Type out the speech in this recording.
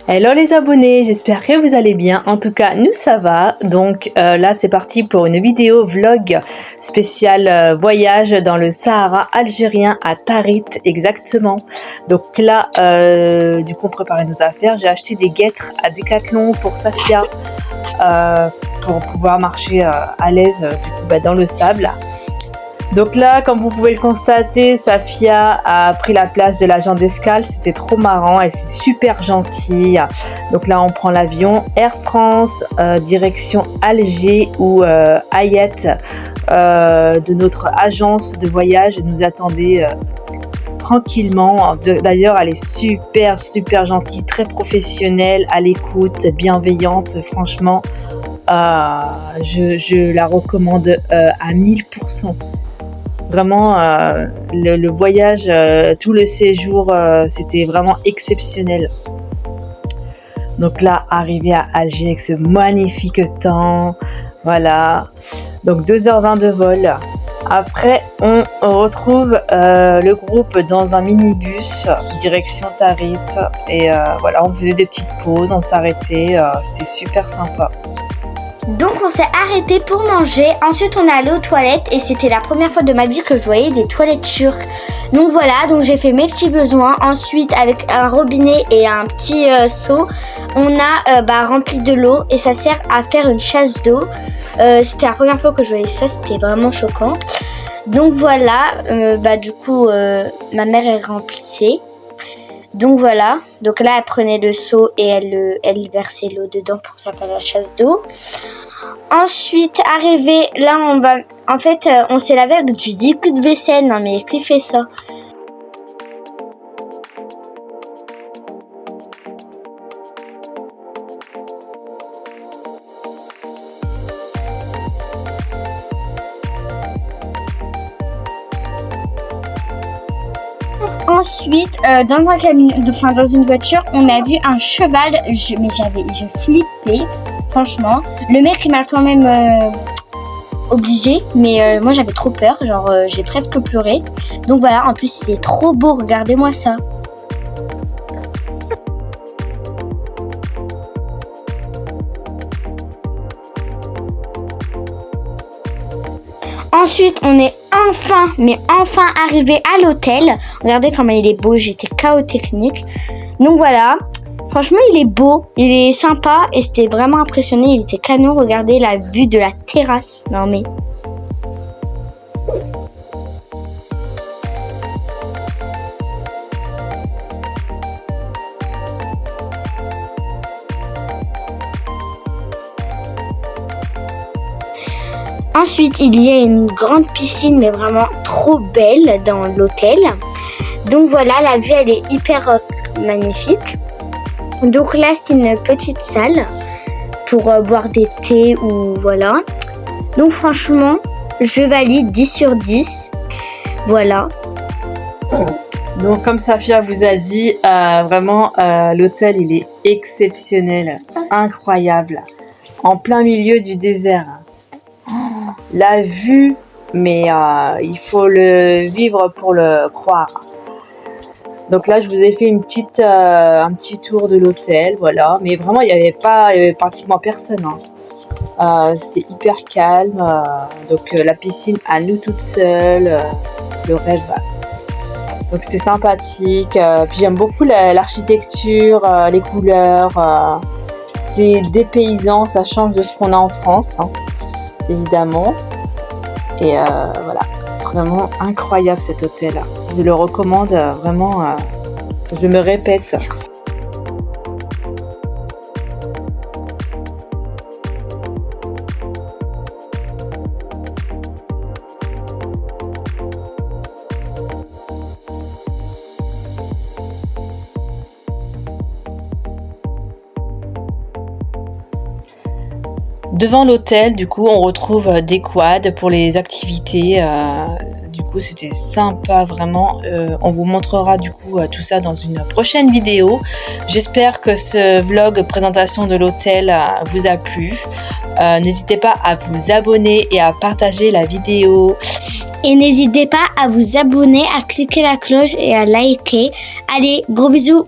Hello les abonnés, j'espère que vous allez bien. En tout cas, nous ça va. Donc là, c'est parti pour une vidéo vlog spéciale voyage dans le Sahara algérien à Tarit exactement. Donc là, du coup, on préparait nos affaires. J'ai acheté des guêtres à Decathlon pour Safia pour pouvoir marcher à l'aise dans le sable. Donc là, comme vous pouvez le constater, Safia a pris la place de l'agent d'escale. C'était trop marrant, elle c'est super gentille. Donc là, on prend l'avion Air France, direction Alger où Ayette de notre agence de voyage nous attendait tranquillement. D'ailleurs, elle est super gentille, très professionnelle, à l'écoute, bienveillante. Franchement, je la recommande à 1000%. Vraiment, le voyage, tout le séjour, c'était vraiment exceptionnel. Donc là, arrivé à Alger avec ce magnifique temps, voilà. Donc 2h20 de vol. Après, on retrouve le groupe dans un minibus, direction Tarit. Et voilà, on faisait des petites pauses, on s'arrêtait, c'était super sympa. Donc on s'est arrêté pour manger, ensuite on est allé aux toilettes et c'était la première fois de ma vie que je voyais des toilettes turques. Donc voilà, donc j'ai fait mes petits besoins, ensuite avec un robinet et un petit seau, on a rempli de l'eau et ça sert à faire une chasse d'eau. C'était la première fois que je voyais ça, c'était vraiment choquant. Donc voilà, du coup ma mère elle remplissait. Donc voilà, donc là elle prenait le seau et elle versait l'eau dedans pour que ça fasse la chasse d'eau. Ensuite, arrivé là, on s'est lavé avec du liquide vaisselle. Non mais qui fait ça? Ensuite, dans une voiture, on a vu un cheval. J'ai flippé, franchement. Le mec, il m'a quand même obligé, mais moi j'avais trop peur. J'ai presque pleuré. Donc voilà, en plus, c'était trop beau. Regardez-moi ça. Ensuite, on est enfin arrivé à l'hôtel. Regardez comment il est beau, j'étais KO technique. Donc voilà, franchement il est beau, il est sympa et c'était vraiment impressionné, il était canon. Regardez la vue de la terrasse, non mais... Ensuite, il y a une grande piscine, mais vraiment trop belle dans l'hôtel. Donc voilà, la vue, elle est hyper magnifique. Donc là, c'est une petite salle pour boire des thés ou voilà. Donc franchement, je valide 10 sur 10. Voilà. Donc comme Safia vous a dit, vraiment, l'hôtel, il est exceptionnel, incroyable, en plein milieu du désert. La vue, mais il faut le vivre pour le croire. Donc là, je vous ai fait un petit tour de l'hôtel, voilà. Mais vraiment, il y avait pratiquement personne. C'était hyper calme. Donc la piscine à nous toutes seules, le rêve. Donc c'était sympathique. Puis j'aime beaucoup l'architecture, les couleurs. C'est dépaysant, ça change de ce qu'on a en France. Évidemment, et voilà, vraiment incroyable cet hôtel. Je le recommande vraiment, je me répète. Devant l'hôtel, du coup, on retrouve des quads pour les activités. Du coup, c'était sympa, vraiment. On vous montrera du coup tout ça dans une prochaine vidéo. J'espère que ce vlog présentation de l'hôtel vous a plu. N'hésitez pas à vous abonner et à partager la vidéo. Et n'hésitez pas à vous abonner, à cliquer la cloche et à liker. Allez, gros bisous!